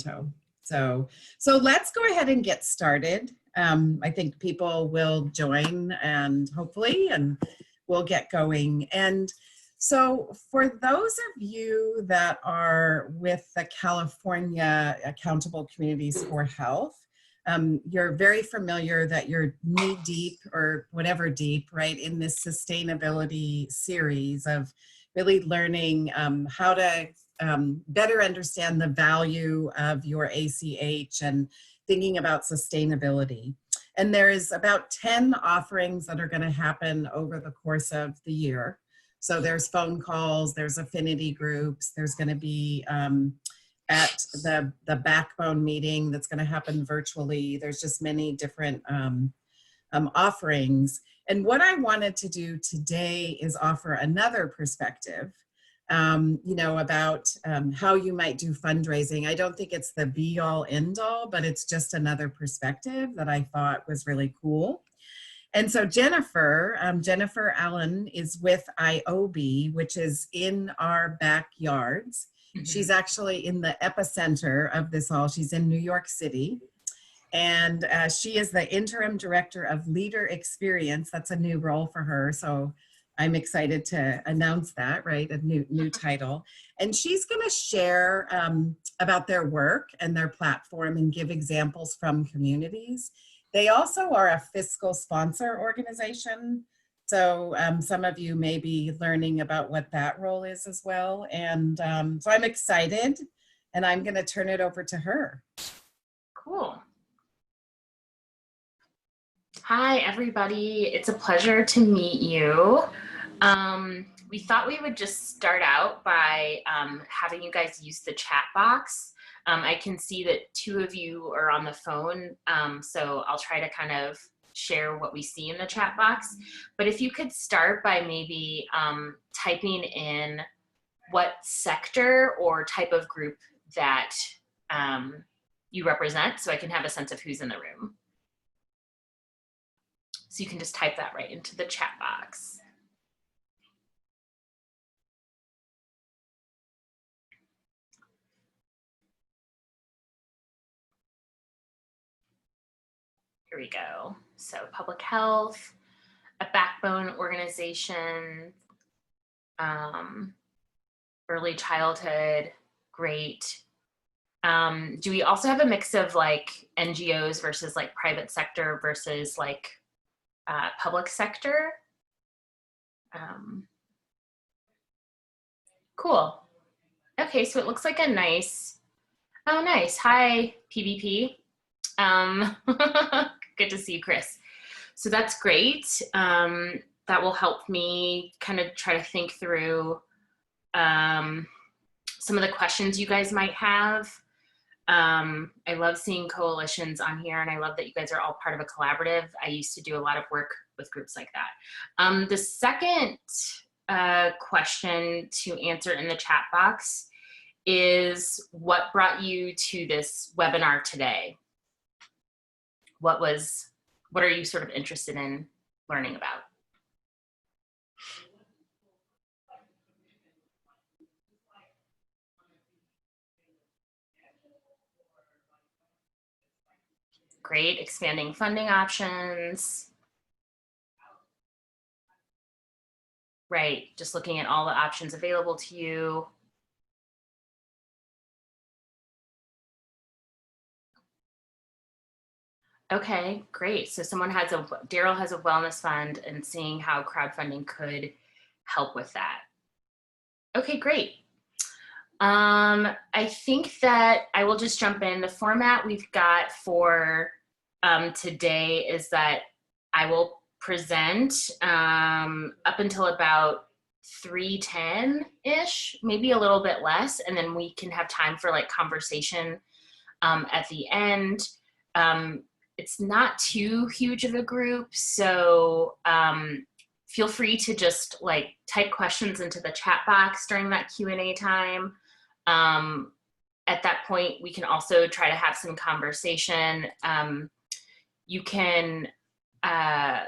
motto. So let's go ahead and get started. I think people will join and hopefully, and we'll get going. And so for those of you that are with the California Accountable Communities for Health, you're very familiar that you're knee deep or whatever deep, right, in this sustainability series of really learning how to better understand the value of your ACH and thinking about sustainability. And there is about 10 offerings that are going to happen over the course of the year. So there's phone calls, there's affinity groups, there's going to be at the backbone meeting that's going to happen virtually. There's just many different offerings. And what I wanted to do today is offer another perspective, you know, about how you might do fundraising. I don't think it's the be all end all, but it's just another perspective that I thought was really cool. And so Jennifer Allen is with IOB, which is in our backyards. Mm-hmm. She's actually in the epicenter of this all. She's in New York City. And she is the interim director of leader experience. That's a new role for her. So I'm excited to announce that, right? A new title. And she's going to share about their work and their platform and give examples from communities. They also are a fiscal sponsor organization. So some of you may be learning about what that role is as well. And so I'm excited, and I'm going to turn it over to her. Cool. Hi, everybody. It's a pleasure to meet you. We thought we would just start out by having you guys use the chat box. I can see that 2 of you are on the phone, so I'll try to kind of share what we see in the chat box. But if you could start by maybe typing in what sector or type of group that you represent, so I can have a sense of who's in the room. So you can just type that right into the chat box. Here we go. So public health, a backbone organization, early childhood, great. Do we also have a mix of like NGOs versus like private sector versus like public sector? Cool. Okay, so it looks like a nice, oh nice, hi PvP. Good to see you, Chris. So that's great. That will help me kind of try to think through some of the questions you guys might have. I love seeing coalitions on here, and I love that you guys are all part of a collaborative. I used to do a lot of work with groups like that. The second question to answer in the chat box is what brought you to this webinar today? What are you sort of interested in learning about? Great, expanding funding options. Right, just looking at all the options available to you. Okay, great. So Daryl has a wellness fund and seeing how crowdfunding could help with that. Okay, great. I think that I will just jump in. The format we've got for today is that I will present up until about 3:10-ish, maybe a little bit less, and then we can have time for like conversation at the end. It's not too huge of a group, so feel free to just like type questions into the chat box during that Q&A time. At that point, we can also try to have some conversation. You can, I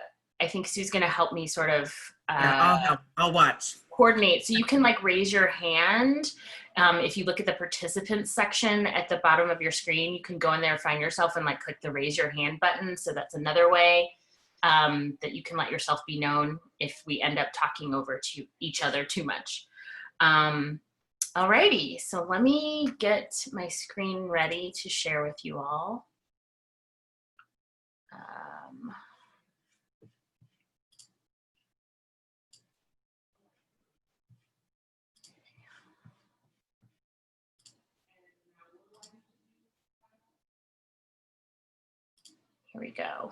think Sue's gonna help me sort of. Yeah, I'll help, I'll watch. coordinate. So you can like raise your hand. If you look at the participants section at the bottom of your screen, you can go in there, find yourself, and like click the raise your hand button. So that's another way that you can let yourself be known if we end up talking over to each other too much. Alrighty, so let me get my screen ready to share with you all. Here we go.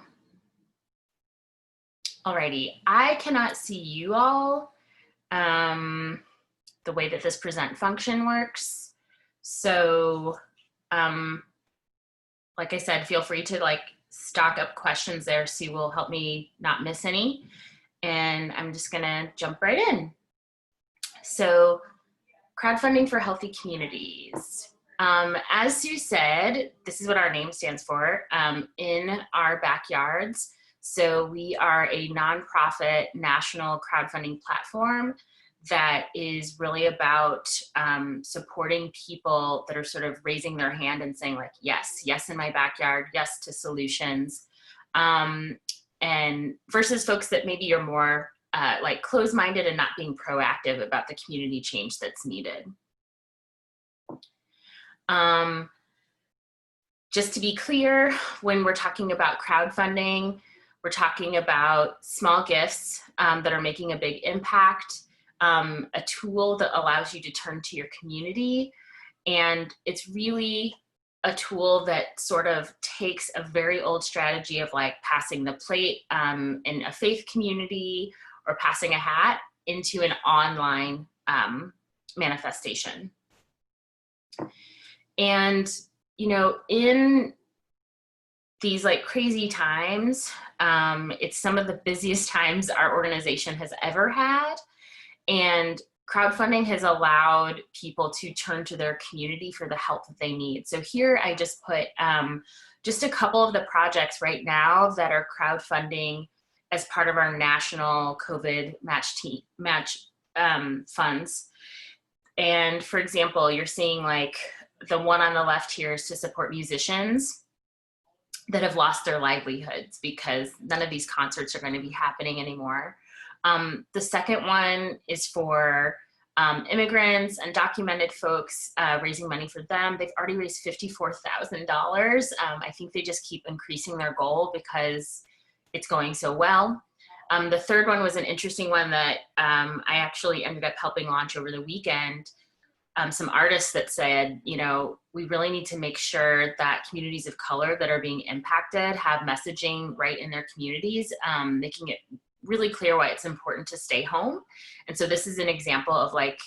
Alrighty, I cannot see you all the way that this present function works. So like I said, feel free to like stock up questions there. Sue will help me not miss any. And I'm just gonna jump right in. So crowdfunding for healthy communities. As Sue said, this is what our name stands for, in our backyards. So we are a nonprofit national crowdfunding platform that is really about supporting people that are sort of raising their hand and saying like, yes in my backyard, yes to solutions. And versus folks that maybe are more like closed-minded and not being proactive about the community change that's needed. Just to be clear, when we're talking about crowdfunding, we're talking about small gifts that are making a big impact, a tool that allows you to turn to your community. And it's really a tool that sort of takes a very old strategy of like passing the plate in a faith community or passing a hat into an online manifestation. And, you know, in these like crazy times, it's some of the busiest times our organization has ever had. And crowdfunding has allowed people to turn to their community for the help that they need. So here I just put just a couple of the projects right now that are crowdfunding as part of our national COVID match funds. And for example, you're seeing like the one on the left here is to support musicians that have lost their livelihoods because none of these concerts are going to be happening anymore. The second one is for immigrants and undocumented folks, raising money for them. They've already raised $54,000. I think they just keep increasing their goal because it's going so well. The third one was an interesting one that I actually ended up helping launch over the weekend. Some artists that said, you know, we really need to make sure that communities of color that are being impacted have messaging right in their communities, making it really clear why it's important to stay home. And so this is an example of like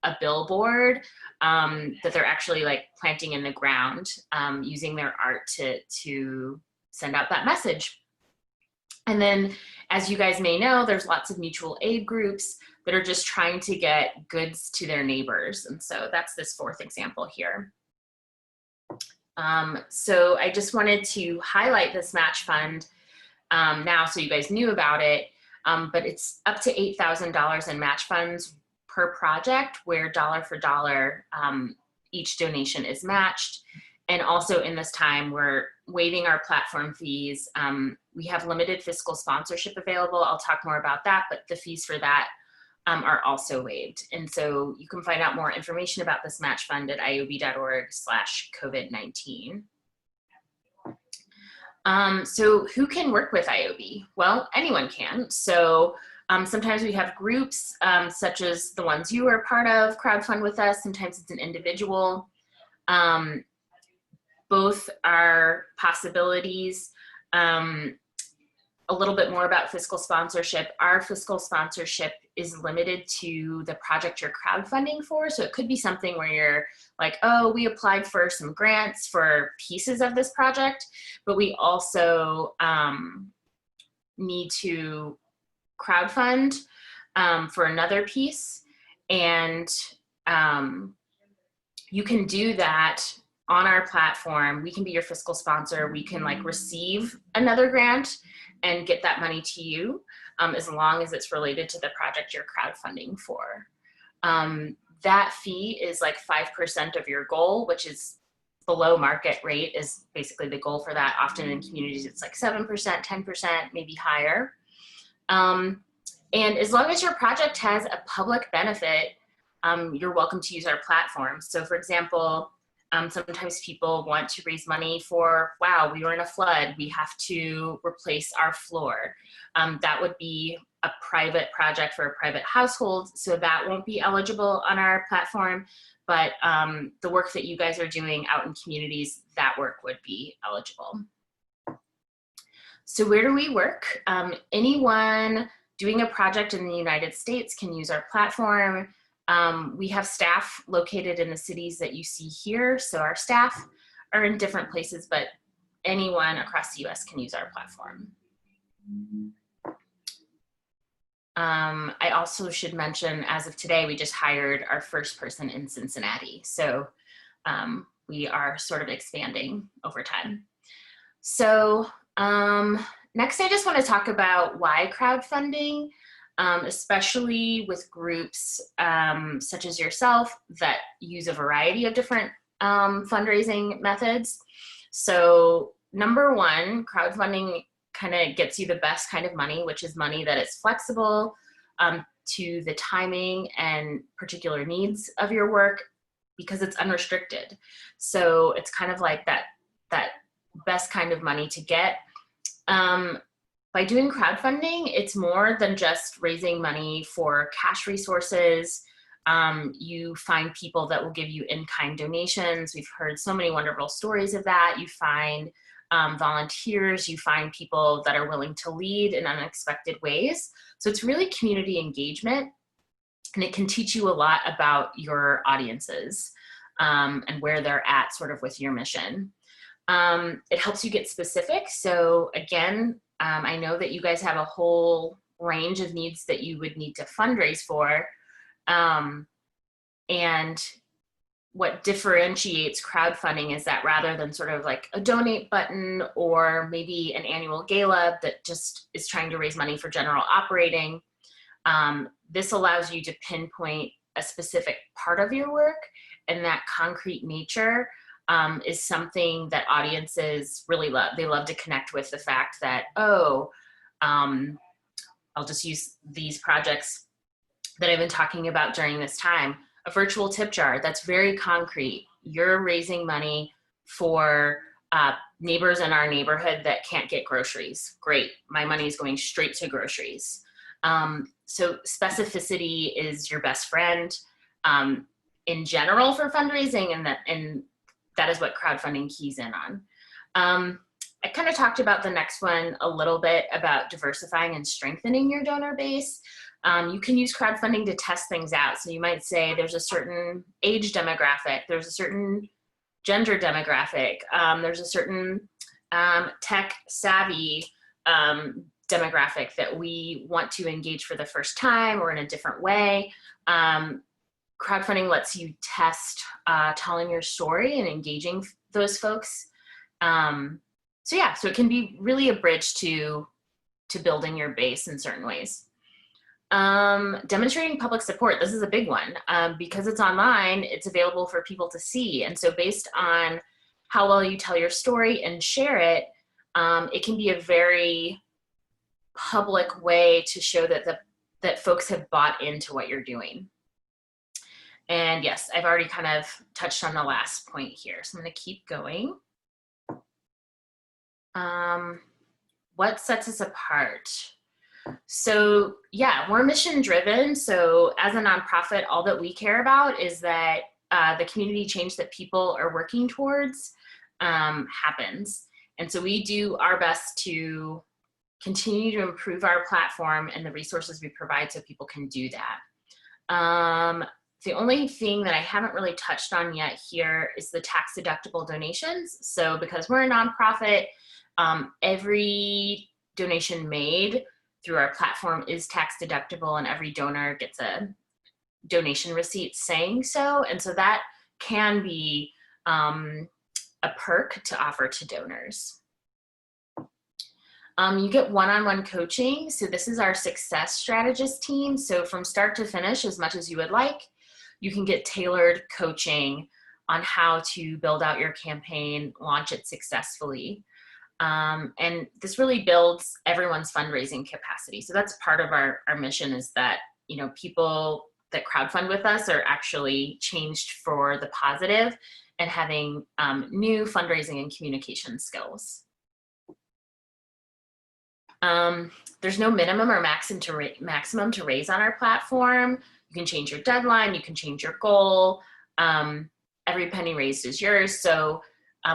a billboard that they're actually like planting in the ground, using their art to send out that message. And then, as you guys may know, there's lots of mutual aid groups that are just trying to get goods to their neighbors. And so that's this fourth example here. So I just wanted to highlight this match fund now so you guys knew about it, but it's up to $8,000 in match funds per project where dollar for dollar each donation is matched. And also in this time, we're waiving our platform fees. We have limited fiscal sponsorship available. I'll talk more about that, but the fees for that are also waived. And so you can find out more information about this match fund at iob.org/COVID-19. So who can work with IOB? Well, anyone can. So sometimes we have groups such as the ones you are a part of, crowdfund with us. Sometimes it's an individual. Both are possibilities. A little bit more about fiscal sponsorship. Our fiscal sponsorship is limited to the project you're crowdfunding for. So it could be something where you're like, oh, we applied for some grants for pieces of this project, but we also need to crowdfund for another piece. And you can do that on our platform. We can be your fiscal sponsor. We can like receive another grant and get that money to you as long as it's related to the project you're crowdfunding for. That fee is like 5% of your goal, which is below market rate is basically the goal for that. Often in communities, it's like 7%, 10%, maybe higher. And as long as your project has a public benefit, you're welcome to use our platform. So for example, sometimes people want to raise money for, wow, we were in a flood, we have to replace our floor. That would be a private project for a private household, so that won't be eligible on our platform. But the work that you guys are doing out in communities, that work would be eligible. So where do we work? Anyone doing a project in the United States can use our platform. We have staff located in the cities that you see here. So our staff are in different places, but anyone across the US can use our platform. I also should mention, as of today, we just hired our first person in Cincinnati. So we are sort of expanding over time. So next, I just want to talk about why crowdfunding, especially with groups such as yourself that use a variety of different fundraising methods. So number one, crowdfunding kind of gets you the best kind of money, which is money that is flexible to the timing and particular needs of your work, because it's unrestricted. So it's kind of like that best kind of money to get. By doing crowdfunding, it's more than just raising money for cash resources. You find people that will give you in-kind donations. We've heard so many wonderful stories of that. You find volunteers, you find people that are willing to lead in unexpected ways. So it's really community engagement, and it can teach you a lot about your audiences and where they're at sort of with your mission. It helps you get specific. So again, I know that you guys have a whole range of needs that you would need to fundraise for. And what differentiates crowdfunding is that rather than sort of like a donate button or maybe an annual gala that just is trying to raise money for general operating, this allows you to pinpoint a specific part of your work, and that concrete nature is something that audiences really love. They love to connect with the fact that, oh, I'll just use these projects that I've been talking about during this time. A virtual tip jar, that's very concrete. You're raising money for neighbors in our neighborhood that can't get groceries. Great, my money is going straight to groceries. So specificity is your best friend in general for fundraising, and that is what crowdfunding keys in on. I kind of talked about the next one a little bit about diversifying and strengthening your donor base. You can use crowdfunding to test things out. So you might say there's a certain age demographic, there's a certain gender demographic, there's a certain tech savvy demographic that we want to engage for the first time or in a different way. Crowdfunding lets you test telling your story and engaging those folks. So yeah, so it can be really a bridge to building your base in certain ways. Demonstrating public support, this is a big one. Because it's online, it's available for people to see. And so based on how well you tell your story and share it, it can be a very public way to show that folks have bought into what you're doing. And yes, I've already kind of touched on the last point here, so I'm going to keep going. What sets us apart? So yeah, we're mission driven. So as a nonprofit, all that we care about is that the community change that people are working towards happens. And so we do our best to continue to improve our platform and the resources we provide so people can do that. The only thing that I haven't really touched on yet here is the tax deductible donations. So because we're a nonprofit, every donation made through our platform is tax deductible, and every donor gets a donation receipt saying so. And so that can be a perk to offer to donors. You get one-on-one coaching. So this is our success strategist team. So from start to finish, as much as you would like, you can get tailored coaching on how to build out your campaign, launch it successfully. And this really builds everyone's fundraising capacity. So that's part of our mission, is that, you know, people that crowdfund with us are actually changed for the positive and having new fundraising and communication skills. There's no minimum or maximum to raise on our platform. You can change your deadline, you can change your goal. Every penny raised is yours. So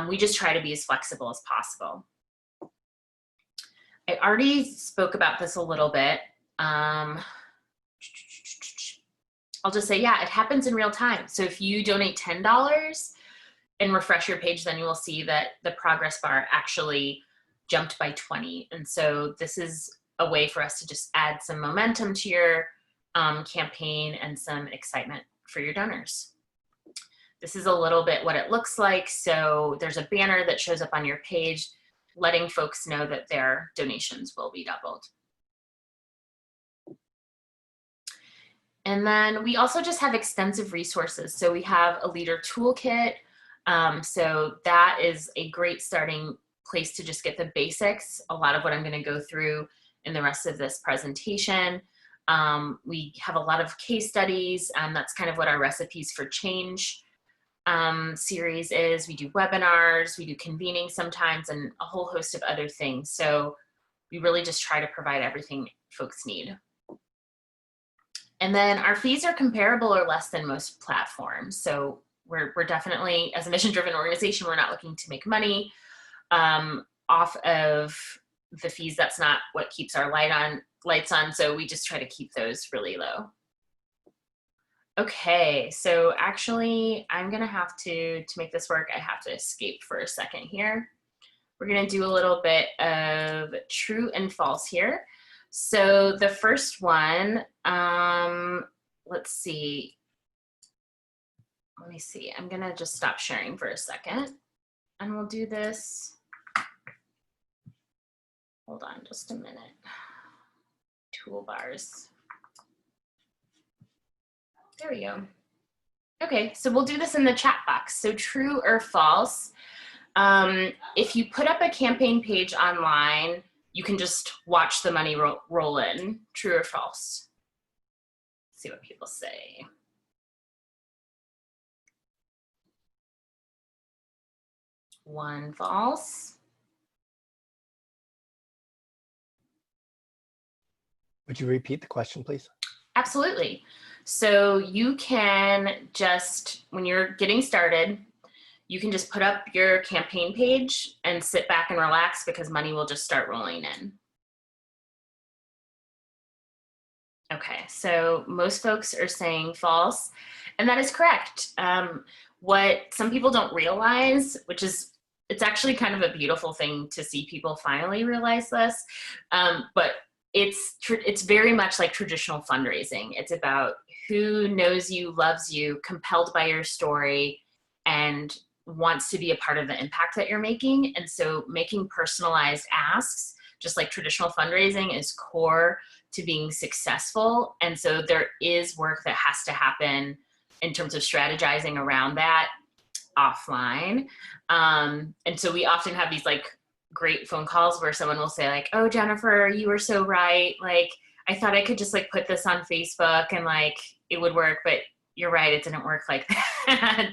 we just try to be as flexible as possible. I already spoke about this a little bit. I'll just say, yeah, it happens in real time. So if you donate $10 and refresh your page, then you will see that the progress bar actually jumped by 20. And so this is a way for us to just add some momentum to your campaign and some excitement for your donors. This is a little bit what it looks like. So there's a banner that shows up on your page, letting folks know that their donations will be doubled. And then we also just have extensive resources. So we have a leader toolkit. So that is a great starting place to just get the basics, a lot of what I'm going to go through in the rest of this presentation. We have a lot of case studies. That's kind of what our Recipes for Change series is. We do webinars, we do convening sometimes, and a whole host of other things. So we really just try to provide everything folks need. And then our fees are comparable or less than most platforms. So we're definitely, as a mission-driven organization, we're not looking to make money off of the fees. That's not what keeps our lights on. So we just try to keep those really low. Okay, so actually I'm gonna have to make this work, I have to escape for a second here. We're gonna do a little bit of true and false here. So the first one, let's see. Let me see, I'm gonna just stop sharing for a second and we'll do this. Hold on just a minute. Toolbars. There we go. Okay, so we'll do this in the chat box. So true or false. If you put up a campaign page online, you can just watch the money roll in. True or false? Let's see what people say. One false. Would you repeat the question, please? Absolutely. So you can just, when you're getting started, you can just put up your campaign page and sit back and relax because money will just start rolling in. Okay, so most folks are saying false, and that is correct. What some people don't realize, which is, it's actually kind of a beautiful thing to see people finally realize this, but it's very much like traditional fundraising. It's about who knows you, loves you, compelled by your story, and wants to be a part of the impact that you're making. And so making personalized asks, just like traditional fundraising, is core to being successful. And so there is work that has to happen in terms of strategizing around that offline. And so we often have these like great phone calls where someone will say like, oh, Jennifer, you were so right. Like, I thought I could just like put this on Facebook and like it would work, but you're right, it didn't work like that.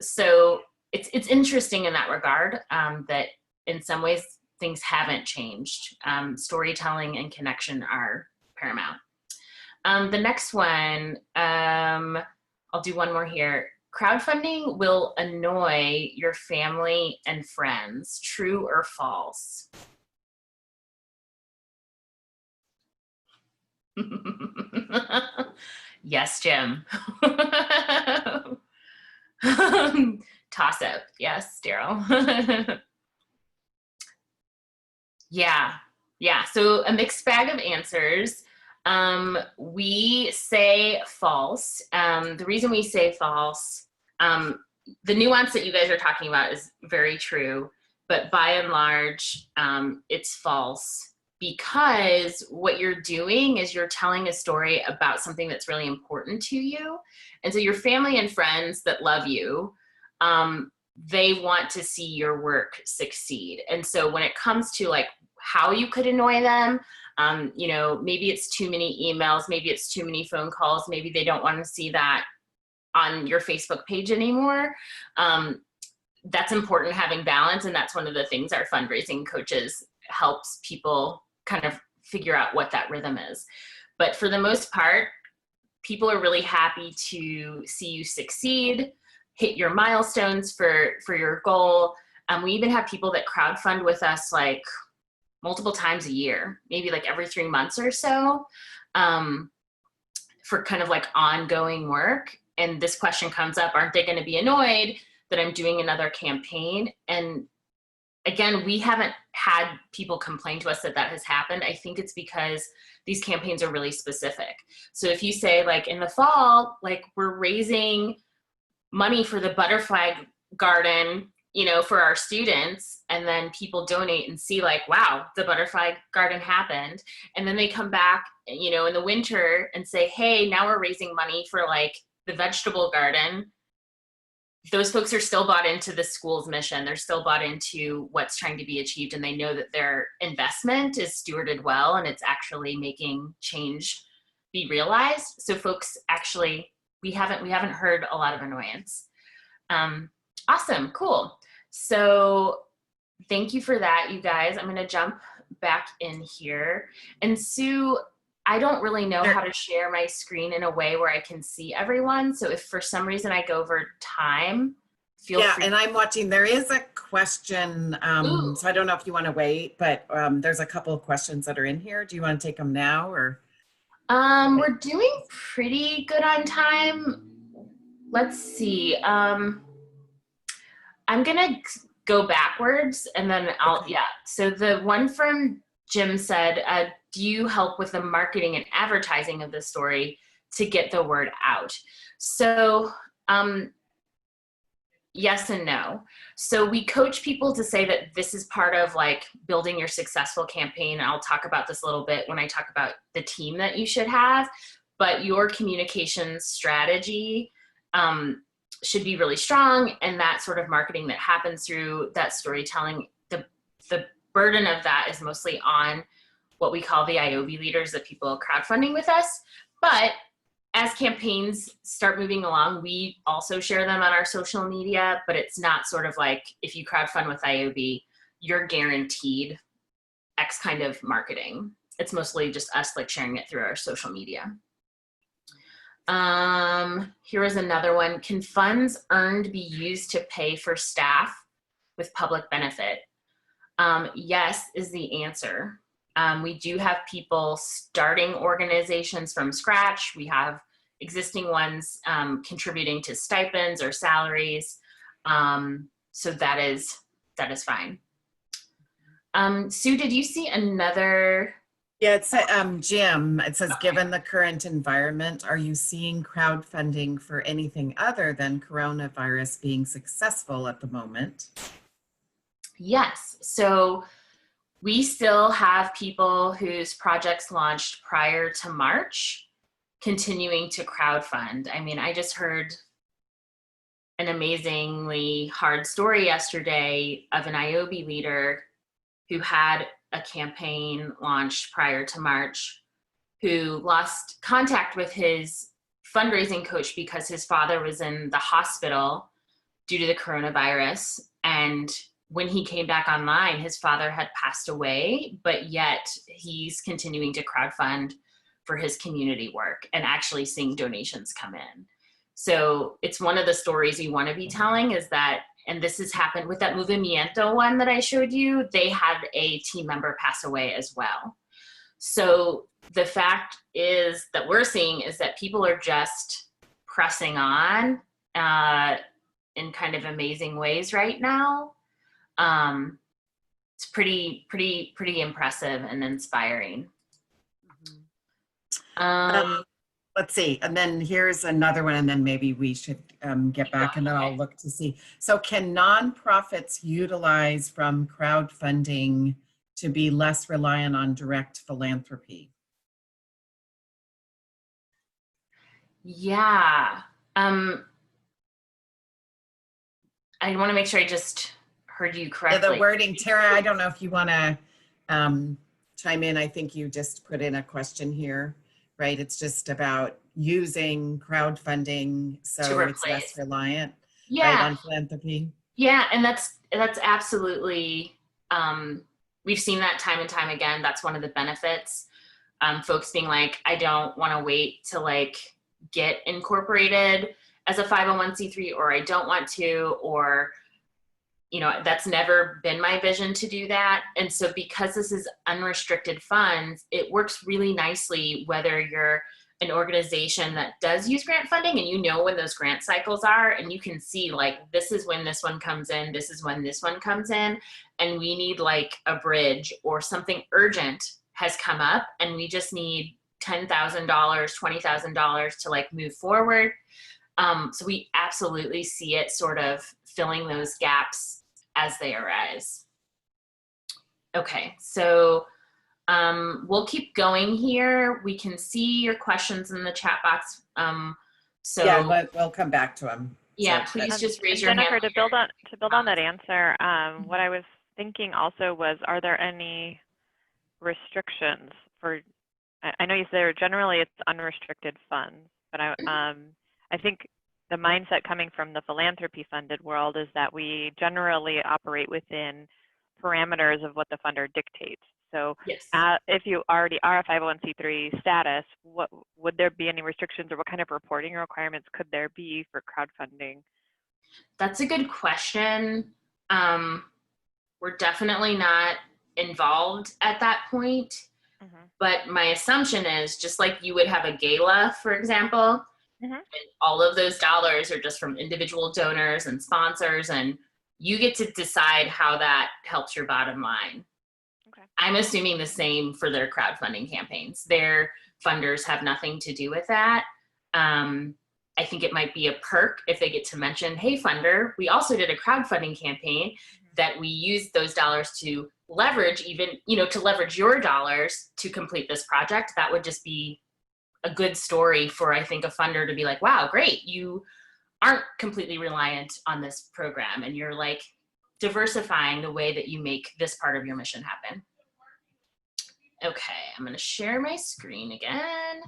So it's interesting in that regard, that in some ways things haven't changed. Storytelling and connection are paramount. The next one, I'll do one more here. Crowdfunding will annoy your family and friends. True or false? Yes, Jim. Toss up. Yes, Daryl. Yeah. So a mixed bag of answers. We say false. The reason we say false, the nuance that you guys are talking about is very true. but by and large, it's false, because what you're doing is you're telling a story about something that's really important to you. And so your family and friends that love you, they want to see your work succeed. And so when it comes to like how you could annoy them, you know, maybe it's too many emails, maybe it's too many phone calls, maybe they don't want to see that on your Facebook page anymore. That's important, having balance. And that's one of the things our fundraising coaches helps people kind of figure out what that rhythm is. But for the most part, people are really happy to see you succeed, hit your milestones for your goal. We even have people that crowdfund with us like multiple times a year, maybe like every 3 months or so, for kind of like ongoing work. And this question comes up, aren't they going to be annoyed that I'm doing another campaign? And again, we haven't had people complain to us that that has happened. I think it's because these campaigns are really specific. So if you say like in the fall, like we're raising money for the butterfly garden, you know, for our students, and then people donate and see like, wow, the butterfly garden happened. And then they come back, you know, in the winter and say, hey, now we're raising money for like the vegetable garden. Those folks are still bought into the school's mission. They're still bought into what's trying to be achieved, and they know that their investment is stewarded well and it's actually making change be realized. So folks actually, we haven't heard a lot of annoyance. Awesome, cool. So thank you for that, you guys. I'm gonna jump back in here. And Sue, I don't really know how to share my screen in a way where I can see everyone. So if for some reason I go over time, feel free. Yeah, and I'm watching. There is a question. So I don't know if you want to wait, but there's a couple of questions that are in here. Do you want to take them now or? We're doing pretty good on time. Let's see. I'm gonna go backwards and then I'll, Okay. yeah. So the one from Jim said, do you help with the marketing and advertising of the story to get the word out? So yes and no. So we coach people to say that this is part of like building your successful campaign. I'll talk about this a little bit when I talk about the team that you should have, but your communication strategy should be really strong, and that sort of marketing that happens through that storytelling, the burden of that is mostly on what we call the IOB leaders, the people crowdfunding with us. But as campaigns start moving along, we also share them on our social media, but it's not sort of like if you crowdfund with IOB, you're guaranteed X kind of marketing. It's mostly just us like sharing it through our social media. Here is another one. Can funds earned be used to pay for staff with public benefit? Yes is the answer. We do have people starting organizations from scratch. We have existing ones contributing to stipends or salaries. So that is fine. Sue, did you see another? Yeah, it's Jim. It says, given the current environment, are you seeing crowdfunding for anything other than coronavirus being successful at the moment? Yes. So we still have people whose projects launched prior to March continuing to crowdfund. I mean, I just heard an amazingly hard story yesterday of an IOB leader who had a campaign launched prior to March, who lost contact with his fundraising coach because his father was in the hospital due to the coronavirus. And when he came back online, his father had passed away, but yet he's continuing to crowdfund for his community work and actually seeing donations come in. So it's one of the stories you want to be telling, is that, and this has happened with that Movimiento one that I showed you, they had a team member pass away as well. So the fact is that we're seeing is that people are just pressing on in kind of amazing ways right now. It's pretty impressive and inspiring. let's see. And then here's another one, and then maybe we should get back, and then I'll look to see. So can nonprofits utilize from crowdfunding to be less reliant on direct philanthropy? Yeah. I want to make sure I just heard you Yeah, correctly. the wording, Tara, I don't know if you want to chime in. I think you just put in a question here, right? It's just about using crowdfunding so it's less reliant, right, on philanthropy. Yeah, and that's absolutely, we've seen that time and time again. That's one of the benefits. Folks being like, I don't want to wait to like get incorporated as a 501c3, or I don't want to, or, you know, that's never been my vision to do that. And so because this is unrestricted funds, it works really nicely whether you're an organization that does use grant funding and you know when those grant cycles are, and you can see like, this is when this one comes in, this is when this one comes in, and we need like a bridge or something urgent has come up and we just need $10,000, $20,000 to like move forward. So we absolutely see it sort of filling those gaps as they arise. Okay, so we'll keep going here. We can see your questions in the chat box. So yeah, we'll come back to them. Yeah, so please just raise your Jennifer, hand. to build on that answer, what I was thinking also was, are there any restrictions for? I know you said generally it's unrestricted funds, but I think the mindset coming from the philanthropy funded world is that we generally operate within parameters of what the funder dictates. So yes. If you already are a 501c3 status, what would there be any restrictions, or what kind of reporting requirements could there be for crowdfunding? That's a good question. We're definitely not involved at that point, but my assumption is just like you would have a gala, for example, and all of those dollars are just from individual donors and sponsors, and you get to decide how that helps your bottom line. I'm assuming the same for their crowdfunding campaigns. Their funders have nothing to do with that. I think it might be a perk if they get to mention, hey, funder, we also did a crowdfunding campaign that we used those dollars to leverage, even, you know, to leverage your dollars to complete this project. That would just be a good story for, I think, a funder to be like, wow, great, you aren't completely reliant on this program, and you're like diversifying the way that you make this part of your mission happen. Okay, I'm going to share my screen again.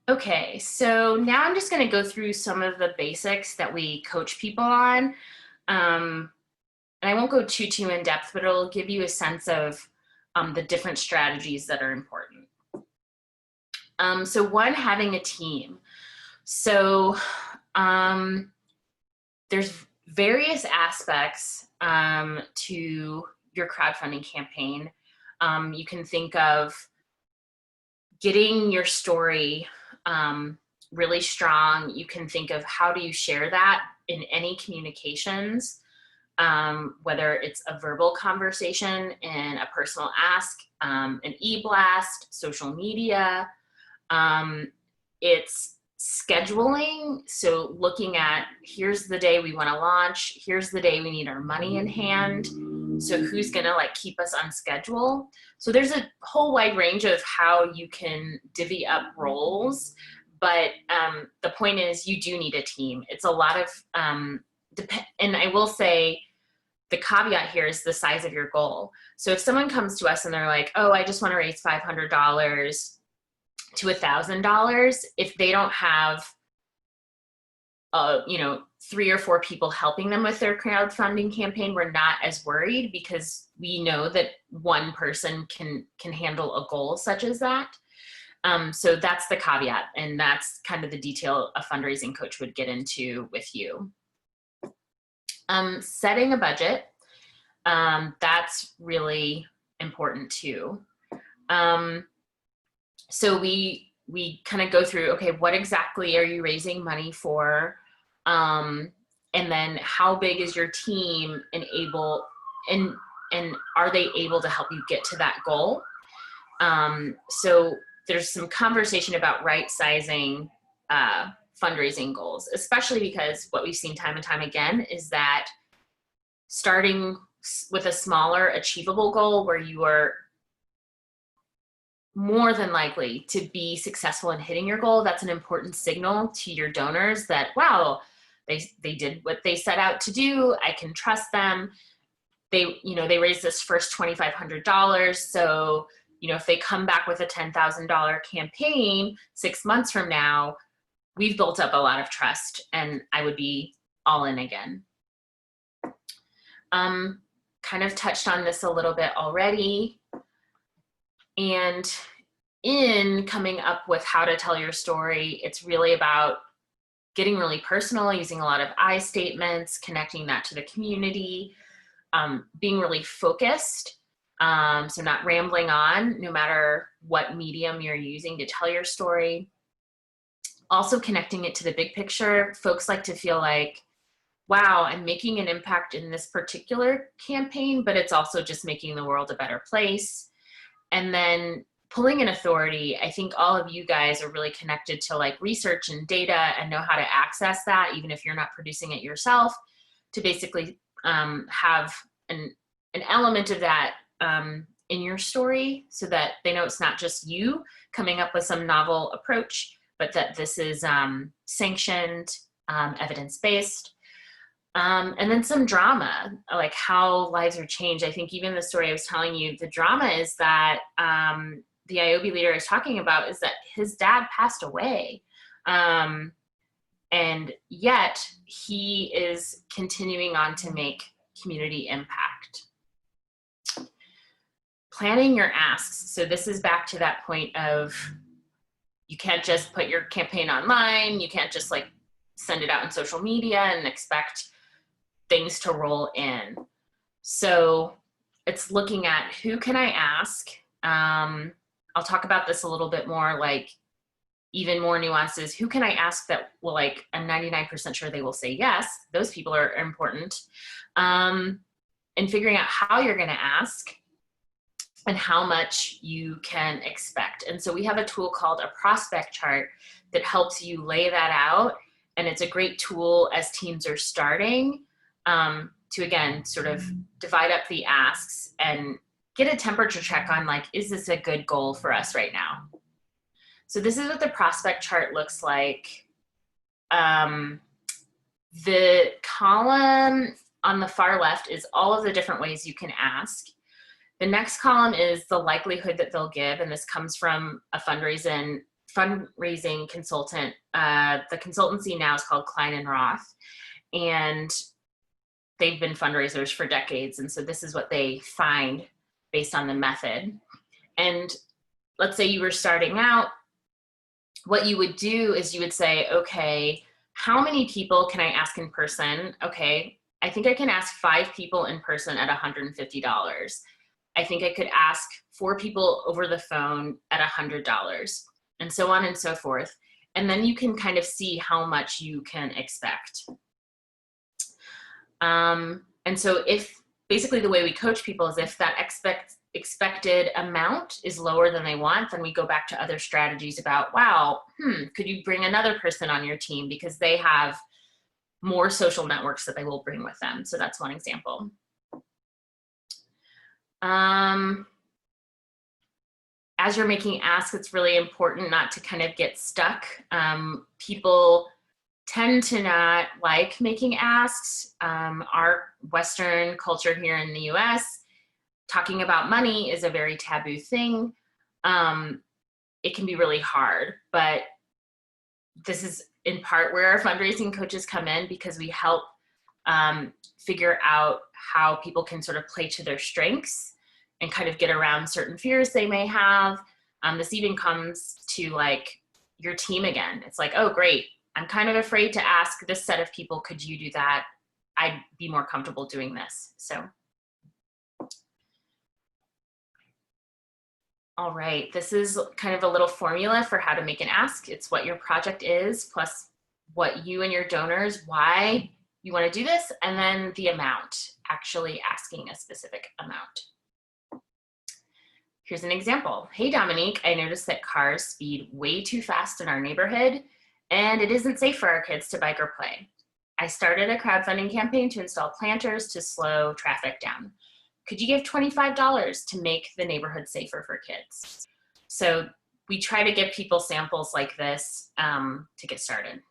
Okay, so now I'm just going to go through some of the basics that we coach people on. And I won't go too in depth, but it'll give you a sense of the different strategies that are important. So one, having a team. So there's various aspects to your crowdfunding campaign. You can think of getting your story really strong. You can think of how do you share that in any communications, whether it's a verbal conversation and a personal ask, an e-blast, social media. It's scheduling. So looking at, here's the day we want to launch, here's the day we need our money in hand. So who's going to like keep us on schedule? So there's a whole wide range of how you can divvy up roles. But the point is, you do need a team. It's a lot of, and I will say, the caveat here is the size of your goal. So if someone comes to us and they're like, oh, I just want to raise $500 to $1,000, if they don't have, you know, 3 or 4 people helping them with their crowdfunding campaign, we're not as worried, because we know that one person can handle a goal such as that. So that's the caveat, and that's kind of the detail a fundraising coach would get into with you. Setting a budget, that's really important too. So we kind of go through, okay, what exactly are you raising money for? And then how big is your team and are they able to help you get to that goal? So there's some conversation about right sizing fundraising goals, especially because what we've seen time and time again is that starting with a smaller achievable goal where you are more than likely to be successful in hitting your goal, that's an important signal to your donors that, wow, they did what they set out to do. I can trust them. They raised this first $2,500. So, if they come back with a $10,000 campaign 6 months from now, we've built up a lot of trust and I would be all in again. Kind of touched on this a little bit already. And in coming up with how to tell your story, it's really about getting really personal, using a lot of I statements, connecting that to the community, being really focused. So not rambling on, no matter what medium you're using to tell your story. Also connecting it to the big picture. Folks like to feel like, wow, I'm making an impact in this particular campaign, but it's also just making the world a better place. And then pulling in authority. I think all of you guys are really connected to like research and data and know how to access that, even if you're not producing it yourself, to basically have an element of that in your story so that they know it's not just you coming up with some novel approach, but that this is sanctioned, evidence-based. And then some drama, like how lives are changed. I think even the story I was telling you, the drama is that the IOB leader is talking about is that his dad passed away. And yet he is continuing on to make community impact. Planning your asks. So this is back to that point of you can't just put your campaign online. You can't just like send it out on social media and expect things to roll in. So it's looking at who can I ask? I'll talk about this a little bit more, like even more nuances. Who can I ask that will, like, I'm 99% sure they will say yes. Those people are important. And figuring out how you're gonna ask and how much you can expect. And so we have a tool called a prospect chart that helps you lay that out. And it's a great tool as teams are starting to, again, sort of divide up the asks and get a temperature check on, like, is this a good goal for us right now? So this is what the prospect chart looks like. The column on the far left is all of the different ways you can ask. The next column is the likelihood that they'll give, and this comes from a fundraising consultant. The consultancy now is called Klein and Roth, and they've been fundraisers for decades, and so this is what they find based on the method. And let's say you were starting out, what you would do is you would say, okay, how many people can I ask in person? Okay, I think I can ask 5 people in person at $150. I think I could ask 4 people over the phone at $100, and so on and so forth. And then you can kind of see how much you can expect. And so if basically the way we coach people is if that expected amount is lower than they want, then we go back to other strategies about, wow, could you bring another person on your team because they have more social networks that they will bring with them. So that's one example. As you're making asks, it's really important not to kind of get stuck. People tend to not like making asks. Our Western culture here in the US, talking about money is a very taboo thing. It can be really hard, but this is in part where our fundraising coaches come in, because we help figure out how people can sort of play to their strengths and kind of get around certain fears they may have. This even comes to like your team again. It's like, oh, great. I'm kind of afraid to ask this set of people, could you do that? I'd be more comfortable doing this. So All right, this is kind of a little formula for how to make an ask. It's what your project is, plus what you and your donors, why you want to do this, and then the amount, actually asking a specific amount. Here's an example. Hey, Dominique, I noticed that cars speed way too fast in our neighborhood, and it isn't safe for our kids to bike or play. I started a crowdfunding campaign to install planters to slow traffic down. Could you give $25 to make the neighborhood safer for kids? So we try to give people samples like this to get started.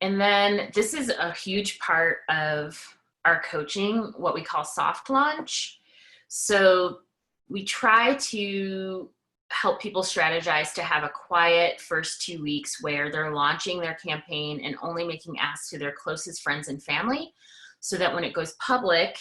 And then this is a huge part of our coaching, what we call soft launch. So we try to help people strategize to have a quiet first 2 weeks where they're launching their campaign and only making asks to their closest friends and family, so that when it goes public,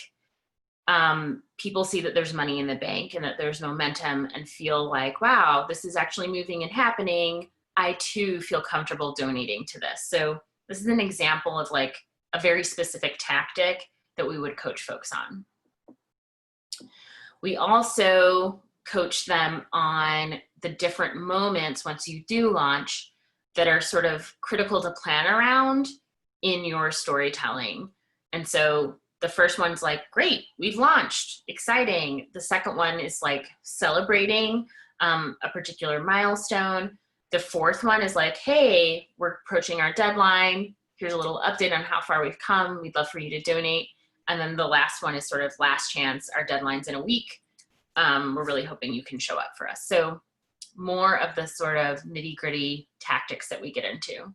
people see that there's money in the bank and that there's momentum and feel like, wow, this is actually moving and happening. I too feel comfortable donating to this. So this is an example of like a very specific tactic that we would coach folks on. We also coach them on the different moments once you do launch that are sort of critical to plan around in your storytelling. And so the first one's like, great, we've launched, exciting. The second one is like celebrating a particular milestone. The fourth one is like, hey, we're approaching our deadline. Here's a little update on how far we've come. We'd love for you to donate. And then the last one is sort of last chance. Our deadline's in a week. We're really hoping you can show up for us. So more of the sort of nitty-gritty tactics that we get into.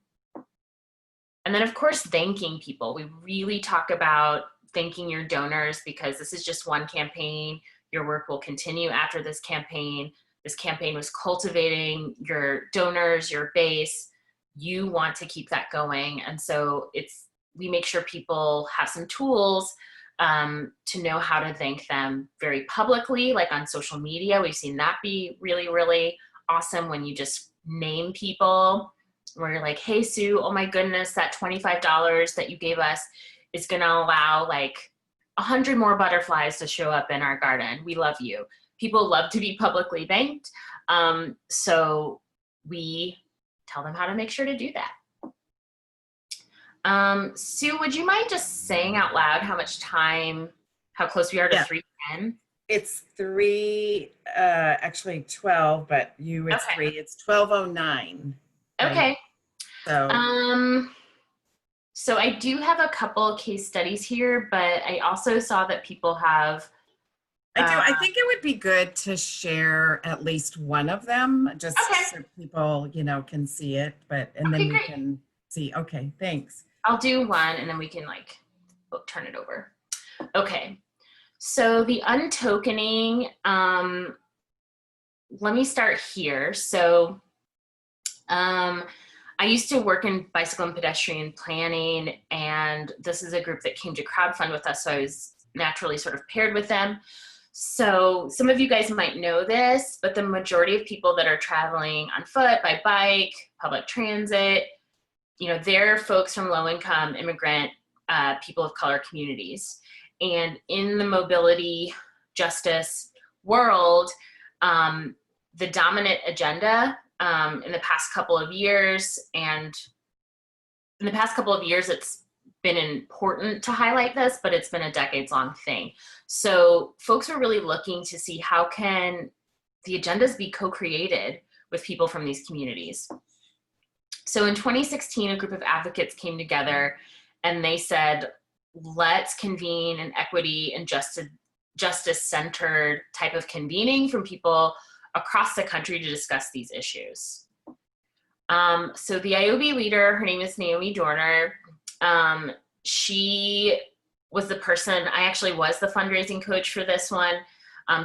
And then of course, thanking people. We really talk about thanking your donors because this is just one campaign. Your work will continue after this campaign. This campaign was cultivating your donors, your base. You want to keep that going. And so we make sure people have some tools to know how to thank them very publicly, like on social media. We've seen that be really, really awesome when you just name people, where you're like, hey, Sue, oh my goodness, that $25 that you gave us is going to allow like 100 more butterflies to show up in our garden. We love you. People love to be publicly thanked. So we tell them how to make sure to do that. Sue, would you mind just saying out loud how close we are to 3:10? It's 12, but it's Okay. 3. It's 12:09. Okay. So So I do have a couple case studies here, but I also saw that people have. I think it would be good to share at least one of them, just so people, can see it. And then we can see. Okay, thanks. I'll do one, and then we can turn it over. Okay. So the untokening. Let me start here. So. I used to work in bicycle and pedestrian planning, and this is a group that came to crowdfund with us, so I was naturally sort of paired with them. So some of you guys might know this, but the majority of people that are traveling on foot, by bike, public transit, they're folks from low-income, immigrant, people of color communities. And in the mobility justice world, the dominant agenda in the past couple of years, it's been important to highlight this, but it's been a decades-long thing. So folks are really looking to see how can the agendas be co-created with people from these communities. So in 2016, a group of advocates came together and they said, let's convene an equity and justice-centered type of convening from people across the country to discuss these issues. So the IOB leader, her name is Naomi Dorner. She was the person, I actually was the fundraising coach for this one.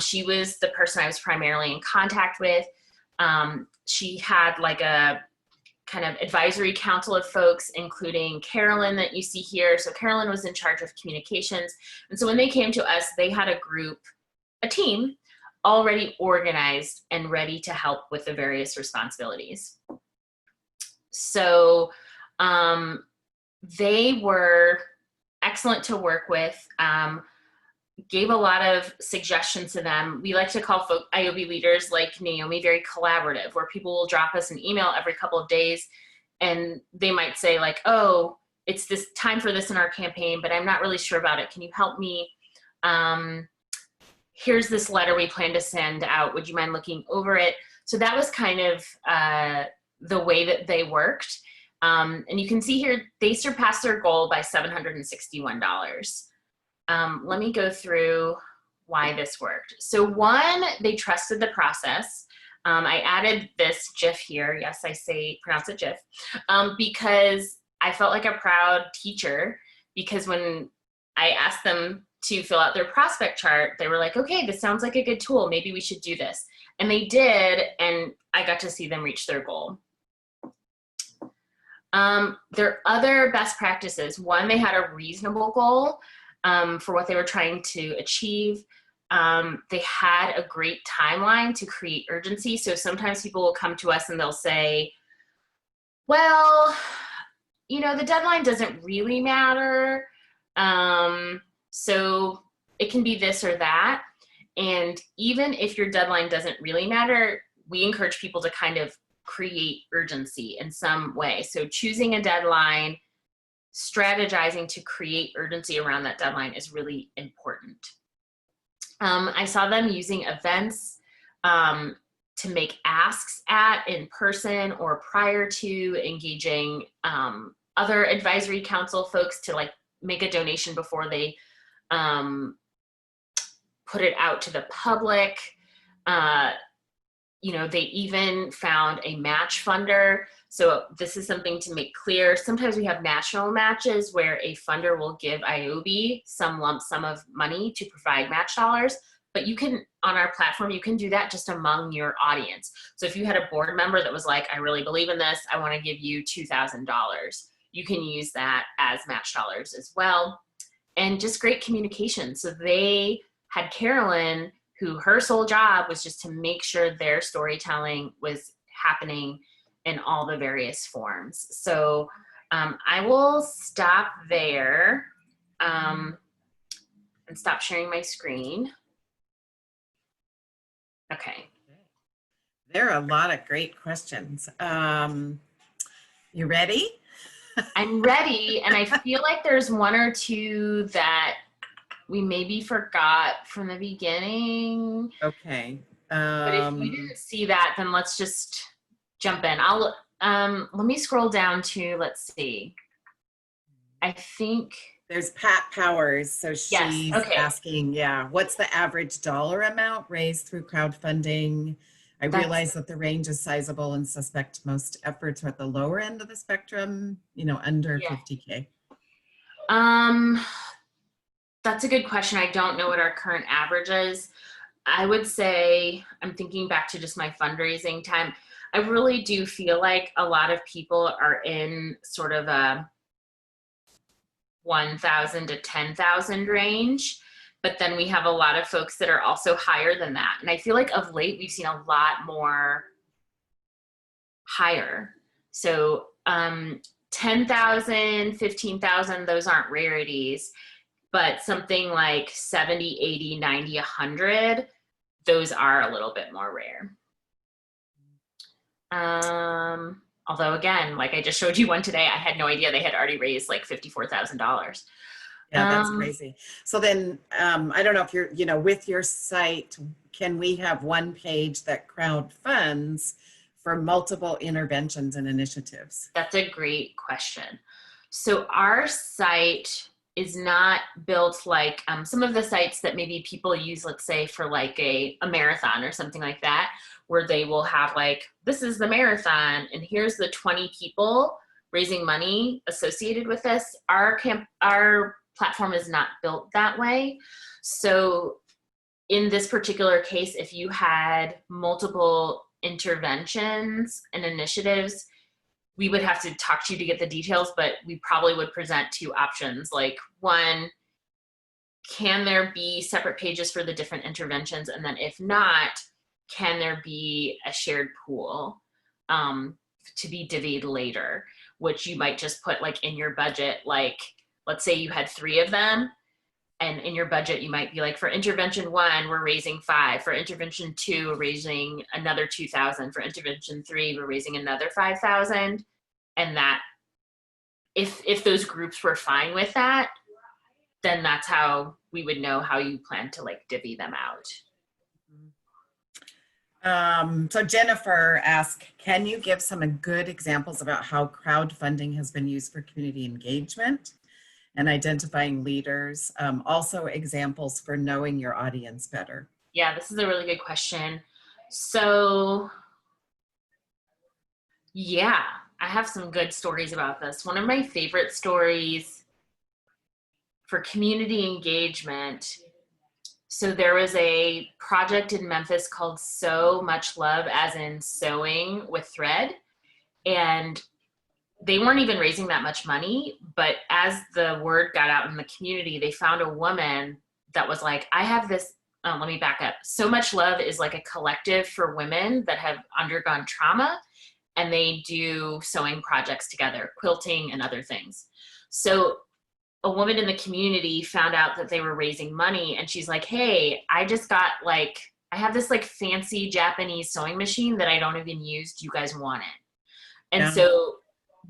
She was the person I was primarily in contact with. She had like a kind of advisory council of folks, including Carolyn that you see here. So Carolyn was in charge of communications. And so when they came to us, they had a group, a team, already organized and ready to help with the various responsibilities. So they were excellent to work with. gave a lot of suggestions to them. We like to call IOB leaders like Naomi very collaborative, where people will drop us an email every couple of days and they might say like, oh, it's this time for this in our campaign, but I'm not really sure about it. Can you help me? Here's this letter we plan to send out. Would you mind looking over it? So that was kind of the way that they worked. And you can see here, they surpassed their goal by $761. Let me go through why this worked. So one, they trusted the process. I added this GIF here. Yes, pronounce it GIF, because I felt like a proud teacher, because when I asked them to fill out their prospect chart, they were like, okay, this sounds like a good tool. Maybe we should do this. And they did, and I got to see them reach their goal. Their other best practices, one, they had a reasonable goal for what they were trying to achieve. They had a great timeline to create urgency. So sometimes people will come to us and they'll say, well, you know, the deadline doesn't really matter. So it can be this or that. And even if your deadline doesn't really matter, we encourage people to kind of create urgency in some way. So choosing a deadline, strategizing to create urgency around that deadline is really important. I saw them using events to make asks at in person or prior to engaging other advisory council folks to like make a donation before they put it out to the public. You know, they even found a match funder. So this is something to make clear. Sometimes we have national matches where a funder will give IOB some lump sum of money to provide match dollars, but you can, on our platform, you can do that just among your audience. So if you had a board member that was like, I really believe in this, I want to give you $2,000, you can use that as match dollars as well. And just great communication. So they had Carolyn, who her sole job was just to make sure their storytelling was happening in all the various forms. So I will stop there and stop sharing my screen. Okay. There are a lot of great questions. You ready? I'm ready, and I feel like there's one or two that we maybe forgot from the beginning. Okay. But if you didn't see that, then let's just jump in. I'll let me scroll down to, let's see. I think there's Pat Powers. So she's asking, what's the average dollar amount raised through crowdfunding? I realize that the range is sizable and suspect most efforts are at the lower end of the spectrum, you know, under 50K. That's a good question. I don't know what our current average is. I would say, I'm thinking back to just my fundraising time, I really do feel like a lot of people are in sort of a 1,000 to 10,000 range, but then we have a lot of folks that are also higher than that. And I feel like of late, we've seen a lot more higher. So 10,000, 15,000, those aren't rarities, but something like 70, 80, 90, 100, those are a little bit more rare. Although again, like I just showed you one today, I had no idea they had already raised like $54,000. Yeah, that's crazy. So then, I don't know if you're, you know, with your site, can we have one page that crowd funds for multiple interventions and initiatives? That's a great question. So our site is not built like some of the sites that maybe people use, let's say for like a marathon or something like that, where they will have like, this is the marathon and here's the 20 people raising money associated with this. Our platform is not built that way. So in this particular case, if you had multiple interventions and initiatives, we would have to talk to you to get the details, but we probably would present two options. Like one, can there be separate pages for the different interventions? And then if not, can there be a shared pool to be divvied later, which you might just put like in your budget, like let's say you had 3 of them, and in your budget, you might be like, for intervention 1, we're raising 5. For intervention 2, we're raising another 2,000. For intervention 3, we're raising another 5,000. And that, if those groups were fine with that, then that's how we would know how you plan to like divvy them out. So Jennifer asked, can you give some good examples about how crowdfunding has been used for community engagement and identifying leaders? Also examples for knowing your audience better. Yeah, this is a really good question. So yeah, I have some good stories about this. One of my favorite stories for community engagement. So there was a project in Memphis called So Much Love, as in sewing with thread. And they weren't even raising that much money, but as the word got out in the community, they found a woman that was like, I have this, let me back up. So Much Love is like a collective for women that have undergone trauma, and they do sewing projects together, quilting and other things. So a woman in the community found out that they were raising money, and she's like, hey, I just got like, I have this like fancy Japanese sewing machine that I don't even use. Do you guys want it? And so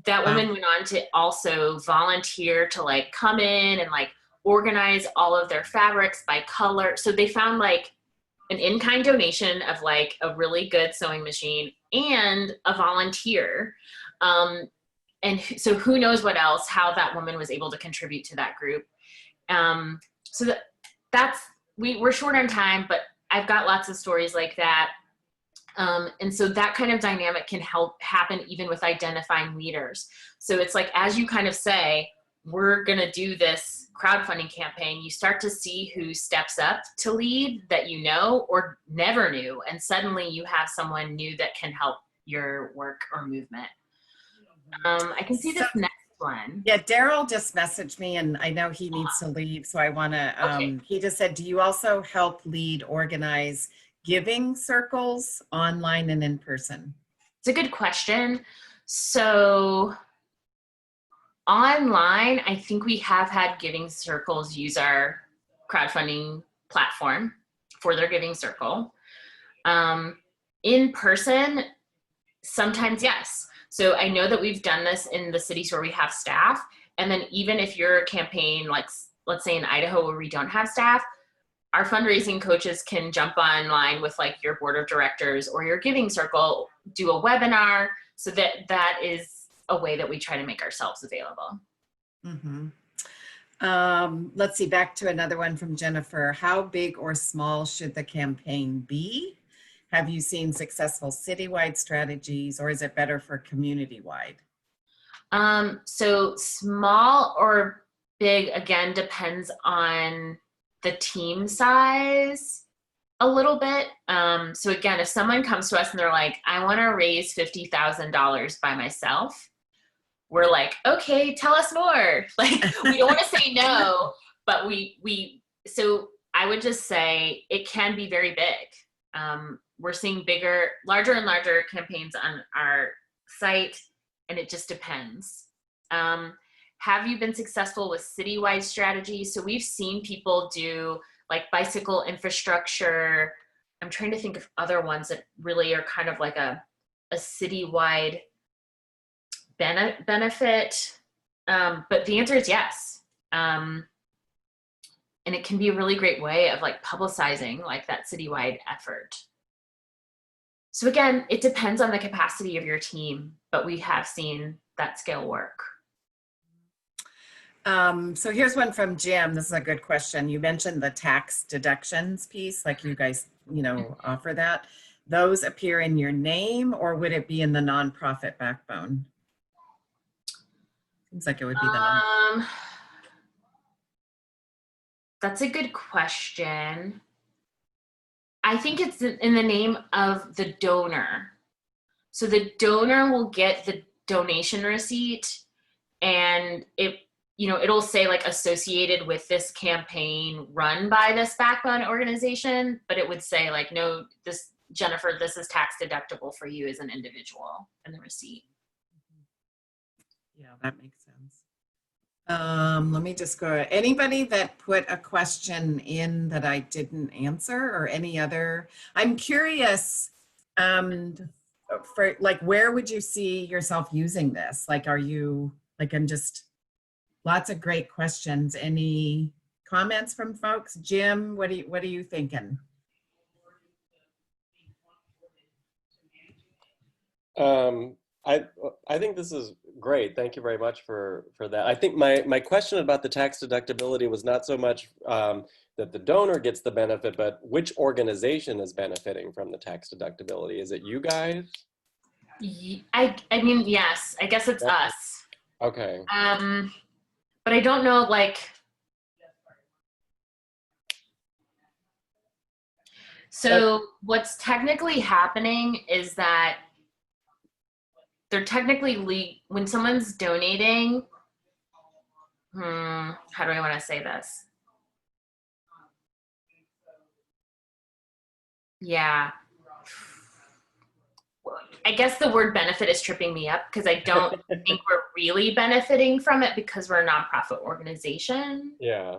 that woman went on to also volunteer to like come in and like organize all of their fabrics by color. So they found like an in-kind donation of like a really good sewing machine and a volunteer. And so who knows what else, how that woman was able to contribute to that group. So we're short on time, but I've got lots of stories like that. And so that kind of dynamic can help happen even with identifying leaders. So it's like, as you kind of say, we're going to do this crowdfunding campaign, you start to see who steps up to lead that you know or never knew. And suddenly you have someone new that can help your work or movement. I can see this next one. Yeah, Daryl just messaged me, and I know he needs to leave, so I want to, Okay. He just said, do you also help lead, organize giving circles online and in person? It's a good question. So online, I think we have had giving circles use our crowdfunding platform for their giving circle. In person, sometimes yes. So I know that we've done this in the cities where we have staff. And then even if you're a campaign, like let's say in Idaho where we don't have staff, our fundraising coaches can jump online with like your board of directors or your giving circle, do a webinar. So that is a way that we try to make ourselves available. Mm-hmm. Let's see, back to another one from Jennifer. How big or small should the campaign be? Have you seen successful citywide strategies, or is it better for community-wide? So small or big, again, depends on the team size a little bit. So again, if someone comes to us and they're like, I want to raise $50,000 by myself, we're like, okay, tell us more. Like, we don't want to say no, but so I would just say it can be very big. We're seeing larger and larger campaigns on our site, and it just depends. Have you been successful with citywide strategies? So we've seen people do like bicycle infrastructure. I'm trying to think of other ones that really are kind of like a citywide benefit. But the answer is yes. And it can be a really great way of like publicizing like that citywide effort. So again, it depends on the capacity of your team, but we have seen that scale work. So here's one from Jim. This is a good question. You mentioned the tax deductions piece, like you guys, offer that. Those appear in your name, or would it be in the nonprofit backbone? Seems like it would be the That's a good question. I think it's in the name of the donor. So the donor will get the donation receipt, and it'll say like associated with this campaign run by this backbone organization, but it would say like, no, Jennifer, this is tax deductible for you as an individual in the receipt. Yeah, that makes sense. Let me just go. Anybody that put a question in that I didn't answer or any other, I'm curious, for like, where would you see yourself using this? Like, are you, like, I'm just, lots of great questions. Any comments from folks? Jim, what are you thinking? I think this is great. Thank you very much for that. I think my question about the tax deductibility was not so much that the donor gets the benefit, but which organization is benefiting from the tax deductibility? Is it you guys? I mean, yes, I guess it's us. Okay. But I don't know, like, so what's technically happening is that they're technically when someone's donating, how do I want to say this? Yeah. I guess the word benefit is tripping me up because I don't think we're really benefiting from it because we're a nonprofit organization. Yeah.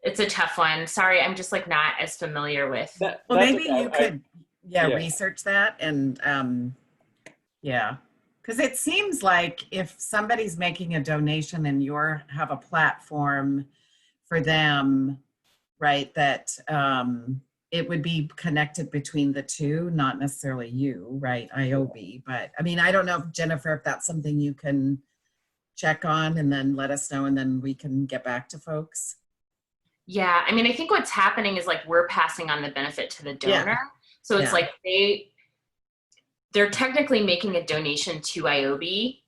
It's a tough one. Sorry, I'm just like not as familiar with. Well, maybe you could, yeah. research that and, yeah. Because it seems like if somebody's making a donation and you have a platform for them, right, that it would be connected between the two, not necessarily you, right, IOB. But I mean, I don't know, Jennifer, if that's something you can check on and then let us know and then we can get back to folks. Yeah, I mean, I think what's happening is like we're passing on the benefit to the donor. Yeah. So it's like they're technically making a donation to IOB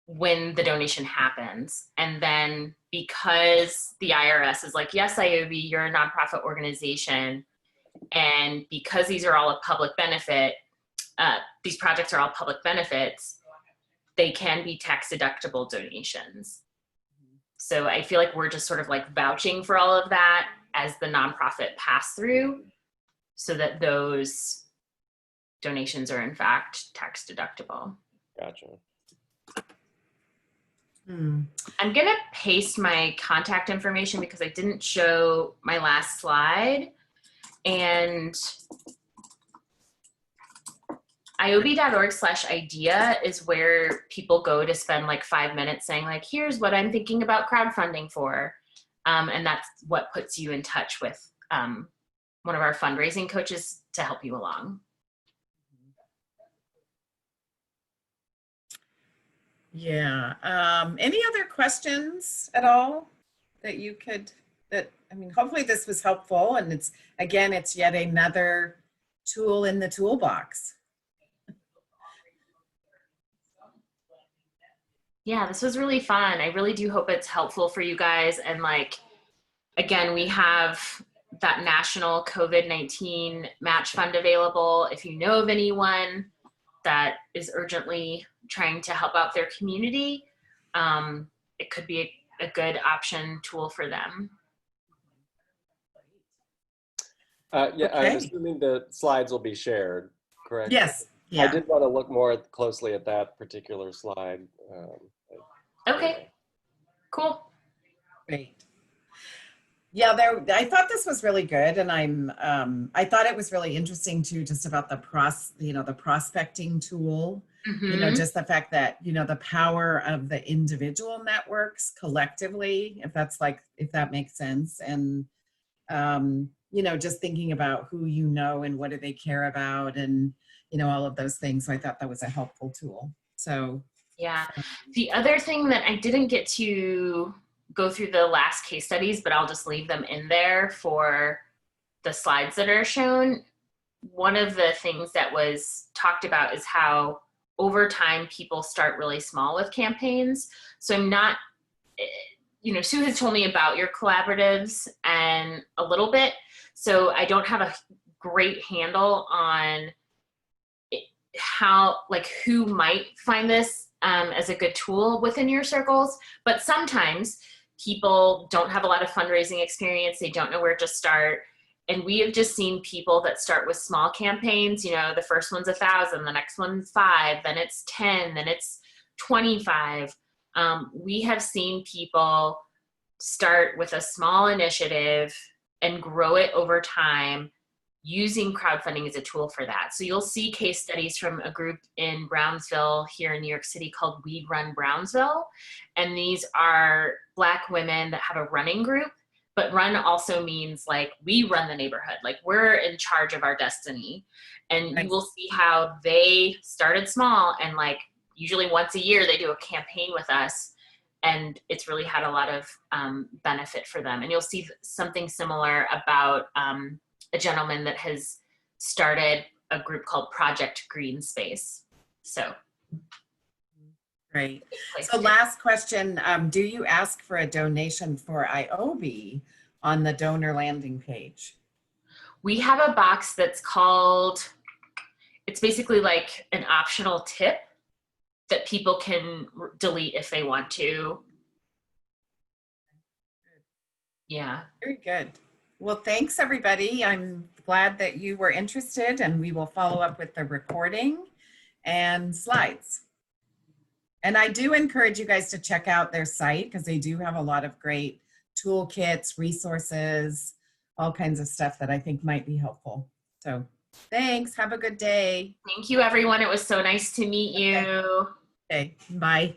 when the donation happens. And then because the IRS is like, yes, IOB, you're a nonprofit organization. And because these are all a public benefit, these projects are all public benefits, they can be tax deductible donations. So I feel like we're just sort of like vouching for all of that as the nonprofit pass through so that those donations are in fact tax deductible. Gotcha. I'm gonna paste my contact information because I didn't show my last slide. And iob.org/idea is where people go to spend like 5 minutes saying like, here's what I'm thinking about crowdfunding for. And that's what puts you in touch with one of our fundraising coaches to help you along. Yeah. Any other questions at all that you could, I mean, hopefully this was helpful and it's yet another tool in the toolbox. Yeah, this was really fun. I really do hope it's helpful for you guys. And like, again, we have that national COVID-19 match fund available. If you know of anyone that is urgently trying to help out their community, it could be a good option tool for them. Yeah, Okay. I'm assuming the slides will be shared, correct? Yes. Yeah. I did want to look more closely at that particular slide. Okay, cool. Great. Yeah, I thought this was really good, and I thought it was really interesting too, just about the prospecting tool. You know, just the fact that, you know, the power of the individual networks collectively, if that makes sense, and you know, just thinking about who you know and what do they care about, and you know, all of those things. So I thought that was a helpful tool. So yeah, the other thing that I didn't get to go through the last case studies, but I'll just leave them in there for the slides that are shown. One of the things that was talked about is how over time people start really small with campaigns. So I'm not, you know, Sue has told me about your collaboratives and a little bit. So I don't have a great handle on how, like, who might find this as a good tool within your circles. But sometimes people don't have a lot of fundraising experience. They don't know where to start. And we have just seen people that start with small campaigns. You know, the first one's 1,000, the next one's 5, then it's 10, then it's 25. We have seen people start with a small initiative and grow it over time using crowdfunding as a tool for that. So you'll see case studies from a group in Brownsville here in New York City called We Run Brownsville. And these are Black women that have a running group, but run also means like we run the neighborhood, like we're in charge of our destiny. And you will see how they started small and like usually once a year they do a campaign with us, and it's really had a lot of benefit for them. And you'll see something similar about a gentleman that has started a group called Project Green Space. So. Great. So last question, do you ask for a donation for IOB on the donor landing page? We have a box that's called, it's basically like an optional tip that people can delete if they want to. Yeah. Very good. Well, thanks everybody. I'm glad that you were interested, and we will follow up with the recording and slides. And I do encourage you guys to check out their site because they do have a lot of great toolkits, resources, all kinds of stuff that I think might be helpful. So thanks. Have a good day. Thank you, everyone. It was so nice to meet you. Okay. Bye.